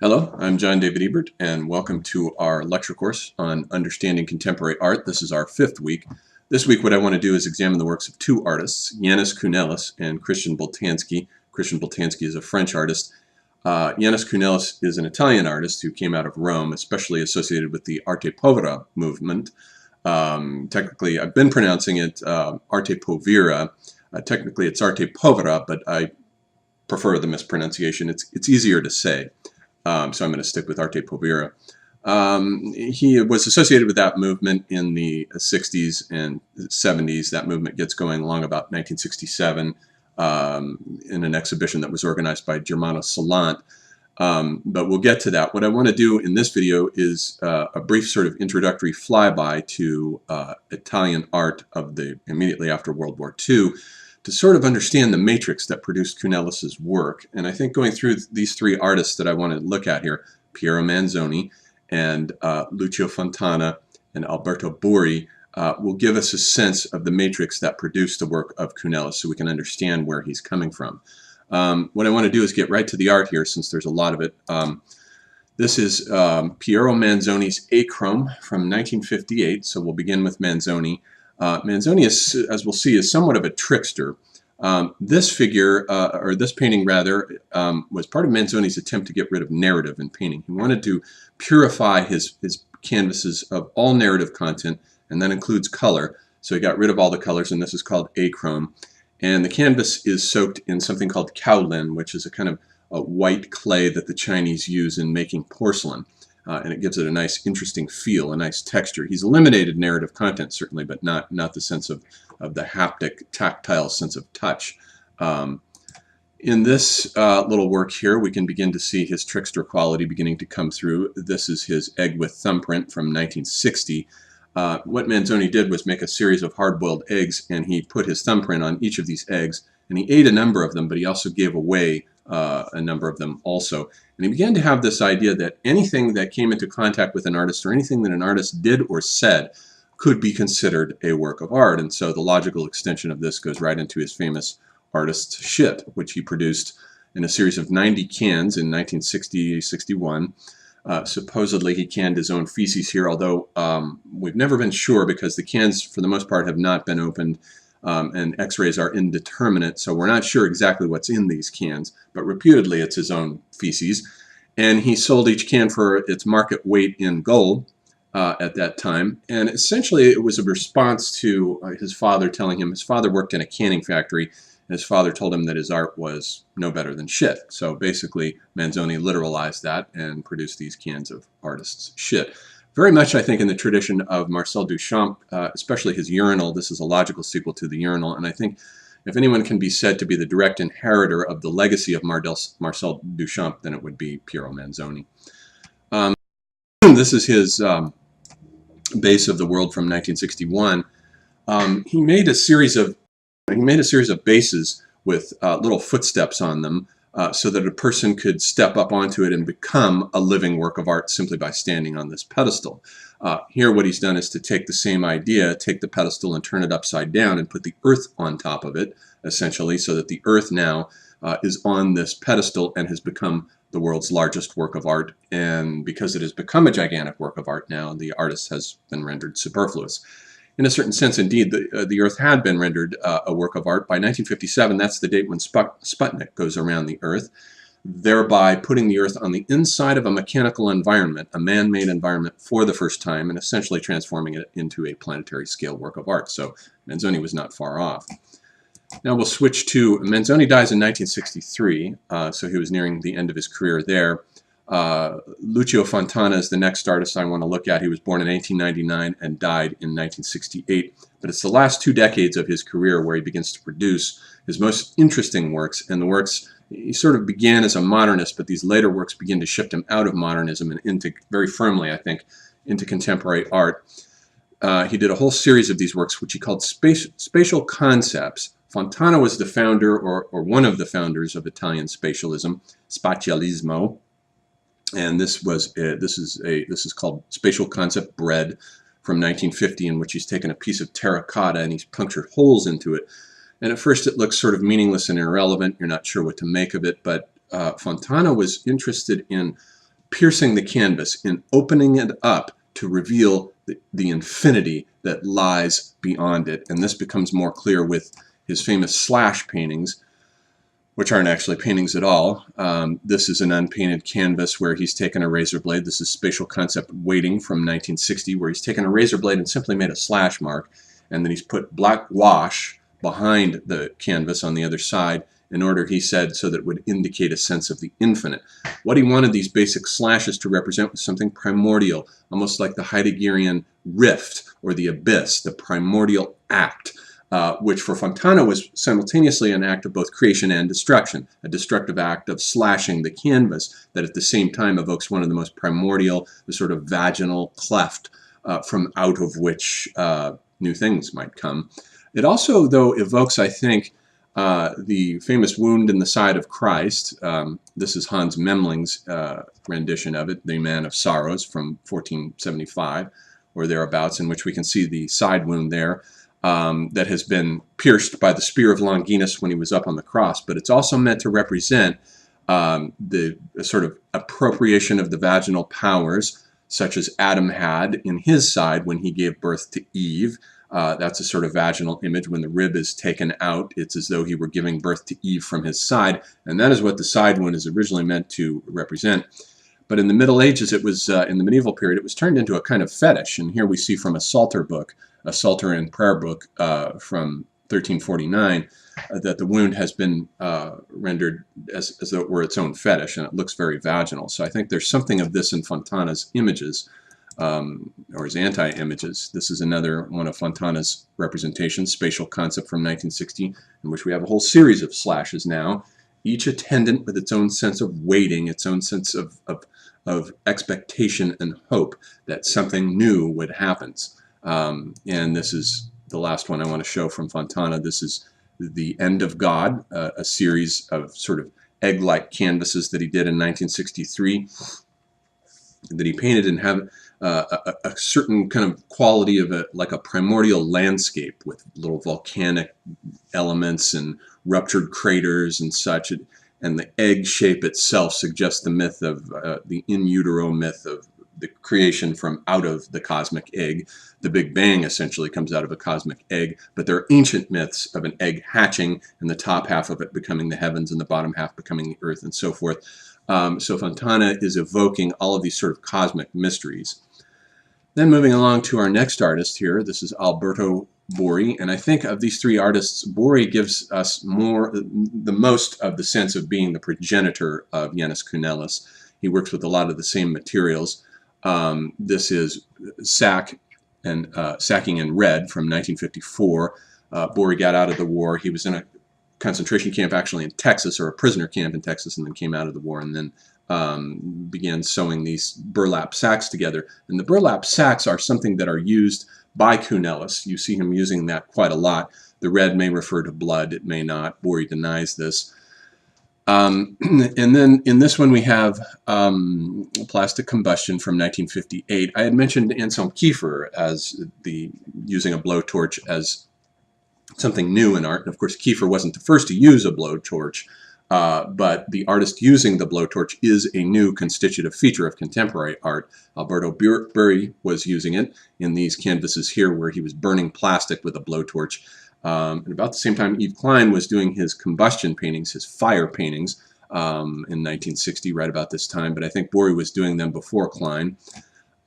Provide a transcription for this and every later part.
Hello, I'm John David Ebert, and welcome to our lecture course on understanding contemporary art. This is our 5th week. This week what I want to do is examine the works of two artists, Yanis Kounelis and Christian Boltanski. Christian Boltanski is a French artist. Yanis Kounelis is an Italian artist who came out of Rome, especially associated with the arte povera movement. Technically, I've been pronouncing it arte povera. Technically, it's arte povera, but I prefer the mispronunciation. It's easier to say. So I'm going to stick with arte povera. He was associated with that movement in the 60s and 70s. That movement gets going along about 1967 in an exhibition that was organized by Germano Salant. But we'll get to that. What I want to do in this video is a brief sort of introductory flyby to Italian art of the immediately after World War II, to sort of understand the matrix that produced Kounelis's work. And I think going through these three artists that I want to look at here, Piero Manzoni and Lucio Fontana and Alberto Mori, will give us a sense of the matrix that produced the work of Kounelis so we can understand where he's coming from. What I want to do is get right to the art here since there's a lot of it. This is Piero Manzoni's Achrome from 1958, so we'll begin with Manzoni. Manzoni, as we'll see, is somewhat of a trickster. This figure, or this painting rather, was part of Manzoni's attempt to get rid of narrative in painting. He wanted to purify his canvases of all narrative content, and that includes color. So he got rid of all the colors, and this is called achrome. And the canvas is soaked in something called kaolin, which is a kind of a white clay that the Chinese use in making porcelain. And it gives it a nice, interesting feel, a nice texture. He's eliminated narrative content, certainly, but not the sense of the haptic, tactile sense of touch. In this little work here, we can begin to see his trickster quality beginning to come through. This is his egg with thumbprint from 1960. What Manzoni did was make a series of hard-boiled eggs, and he put his thumbprint on each of these eggs, and he ate a number of them, but he also gave away a number of them also. And he began to have this idea that anything that came into contact with an artist or anything that an artist did or said could be considered a work of art. And so the logical extension of this goes right into his famous artist's shit, which he produced in a series of 90 cans in 1960-61. Supposedly he canned his own feces here, although we've never been sure because the cans for the most part have not been opened. And x-rays are indeterminate, so we're not sure exactly what's in these cans, but reputedly it's his own feces. And he sold each can for its market weight in gold at that time. And essentially it was a response to his father telling him, his father worked in a canning factory, and his father told him that his art was no better than shit. So basically Manzoni literalized that and produced these cans of artist's shit. Very much, I think, in the tradition of Marcel Duchamp, especially his Urinal. This is a logical sequel to the Urinal, and I think if anyone can be said to be the direct inheritor of the legacy of Marcel Duchamp, then it would be Piero Manzoni. This is his Base of the World from 1961. He made a series of bases with little footsteps on them, so that a person could step up onto it and become a living work of art simply by standing on this pedestal. Here what he's done is to take the same idea, take the pedestal and turn it upside down and put the earth on top of it, essentially, so that the earth now is on this pedestal and has become the world's largest work of art. And because it has become a gigantic work of art now, the artist has been rendered superfluous. In a certain sense, indeed, the Earth had been rendered a work of art. By 1957, that's the date when Sputnik goes around the Earth, thereby putting the Earth on the inside of a mechanical environment, a man-made environment for the first time, and essentially transforming it into a planetary scale work of art. So Manzoni was not far off. Now we'll switch to, Manzoni dies in 1963, so he was nearing the end of his career there. Lucio Fontana is the next artist I want to look at. He was born in 1899 and died in 1968. But it's the last 2 decades of his career where he begins to produce his most interesting works. And the works, he sort of began as a modernist, but these later works begin to shift him out of modernism and into, very firmly, I think, into contemporary art. He did a whole series of these works, which he called spatial concepts. Fontana was the founder, or one of the founders of Italian spatialism, Spatialismo. And this is called Spatial Concept Bread from 1950, in which he's taken a piece of terracotta and he's punctured holes into it. And at first it looks sort of meaningless and irrelevant. You're not sure what to make of it, but Fontana was interested in piercing the canvas and opening it up to reveal the infinity that lies beyond it. And this becomes more clear with his famous slash paintings, which aren't actually paintings at all. This is an unpainted canvas where he's taken a razor blade. This is Spatial Concept Waiting from 1960, where he's taken a razor blade and simply made a slash mark, and then he's put black wash behind the canvas on the other side in order, he said, so that it would indicate a sense of the infinite. What he wanted these basic slashes to represent was something primordial, almost like the Heideggerian rift or the abyss, the primordial act, which for Fontana was simultaneously an act of both creation and destruction, a destructive act of slashing the canvas that at the same time evokes one of the most primordial, the sort of vaginal cleft from out of which new things might come. It also, though, evokes, I think, the famous wound in the side of Christ. This is Hans Memling's rendition of it, The Man of Sorrows from 1475 or thereabouts, in which we can see the side wound there that has been pierced by the spear of Longinus when he was up on the cross. But it's also meant to represent the sort of appropriation of the vaginal powers, such as Adam had in his side when he gave birth to Eve. That's a sort of vaginal image. When the rib is taken out, it's as though he were giving birth to Eve from his side, and that is what the side wound is originally meant to represent. But in the Middle Ages, it was in the medieval period, it was turned into a kind of fetish. And here we see from a Psalter book, a Psalter and Prayer book from 1349, that the wound has been rendered as though it were its own fetish, and it looks very vaginal. So I think there's something of this in Fontana's images, or his anti-images. This is another one of Fontana's representations, Spatial Concept from 1960, in which we have a whole series of slashes now, each attendant with its own sense of waiting, its own sense of expectation and hope that something new would happen. And this is the last one I want to show from Fontana. This is The End of God, a series of sort of egg-like canvases that he did in 1963, that he painted and have a certain kind of quality of like a primordial landscape with little volcanic elements and ruptured craters and such. And the egg shape itself suggests the myth of the in utero myth of the creation from out of the cosmic egg. The Big Bang essentially comes out of a cosmic egg, but there are ancient myths of an egg hatching and the top half of it becoming the heavens and the bottom half becoming the earth and so forth. So Fontana is evoking all of these sort of cosmic mysteries. Then moving along to our next artist here, this is Alberto Mori, and I think of these three artists, Mori gives us the most of the sense of being the progenitor of Janus Cunelis. He works with a lot of the same materials. This is Sacking in Red from 1954. Mori got out of the war. He was in a concentration camp actually in Texas, or a prisoner camp in Texas, and then came out of the war and then began sewing these burlap sacks together. And the burlap sacks are something that are used by Cunelis. You see him using that quite a lot. The red may refer to blood, it may not. Mori denies this. And then in this one we have Plastic Combustion from 1958. I had mentioned Anselm Kiefer as using a blowtorch as something new in art. And of course, Kiefer wasn't the first to use a blowtorch, but the artist using the blowtorch is a new constitutive feature of contemporary art. Alberto Mori was using it in these canvases here where he was burning plastic with a blowtorch. And about the same time, Yves Klein was doing his combustion paintings, his fire paintings, in 1960, right about this time. But I think Mori was doing them before Klein.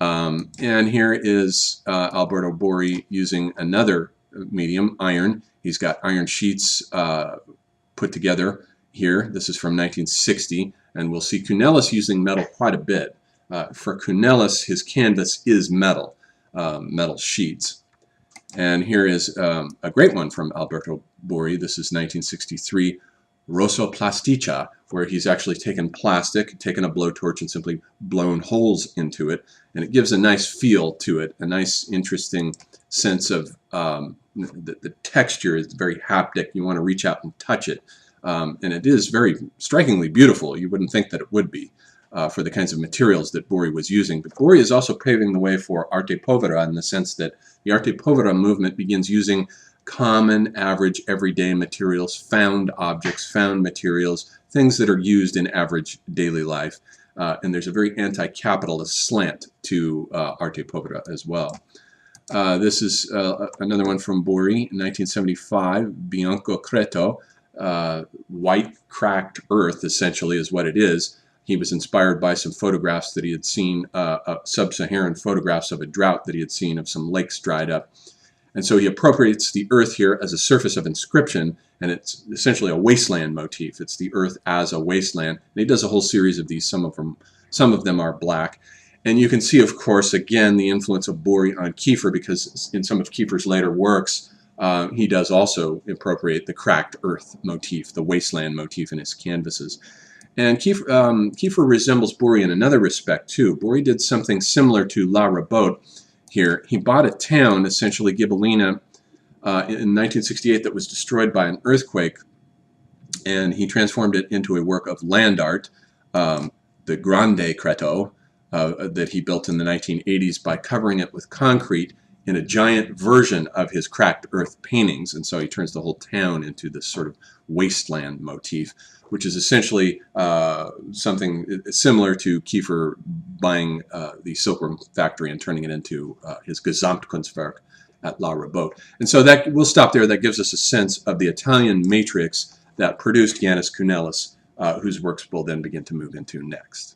And here is Alberto Mori using another medium, iron. He's got iron sheets put together here. This is from 1960, and we'll see Cunelis using metal quite a bit. For Cunelis, his canvas is metal, metal sheets. And here is a great one from Alberto Mori. This is 1963, Rosso Plastica, where he's actually taken plastic, taken a blowtorch, and simply blown holes into it. And it gives a nice feel to it, a nice, interesting sense of the texture is very haptic. You want to reach out and touch it. And it is very strikingly beautiful. You wouldn't think that it would be for the kinds of materials that Mori was using. But Mori is also paving the way for arte povera in the sense that the arte povera movement begins using common, average, everyday materials, found objects, found materials, things that are used in average daily life. and there's a very anti-capitalist slant to Arte Povera as well. This is another one from Bori in 1975, Bianco Creto, white cracked earth essentially is what it is. He was inspired by some photographs that he had seen, sub-Saharan photographs of a drought that he had seen of some lakes dried up. And so he appropriates the earth here as a surface of inscription, and it's essentially a wasteland motif. It's the earth as a wasteland. And he does a whole series of these. Some of them are black. And you can see, of course, again, the influence of Bori on Kiefer, because in some of Kiefer's later works, he does also appropriate the cracked earth motif, the wasteland motif in his canvases. And Kiefer resembles Bori in another respect, too. Bori did something similar to La Rabote here. He bought a town, essentially Ghibellina, in 1968 that was destroyed by an earthquake, and he transformed it into a work of land art, the Grande Creto, that he built in the 1980s by covering it with concrete in a giant version of his cracked earth paintings. And so he turns the whole town into this sort of wasteland motif, which is essentially something similar to Kiefer buying the silkworm factory and turning it into his Gesamtkunstwerk at La Rabote. And so that we'll stop there. That gives us a sense of the Italian matrix that produced Janus Cunelis, whose works we'll then begin to move into next.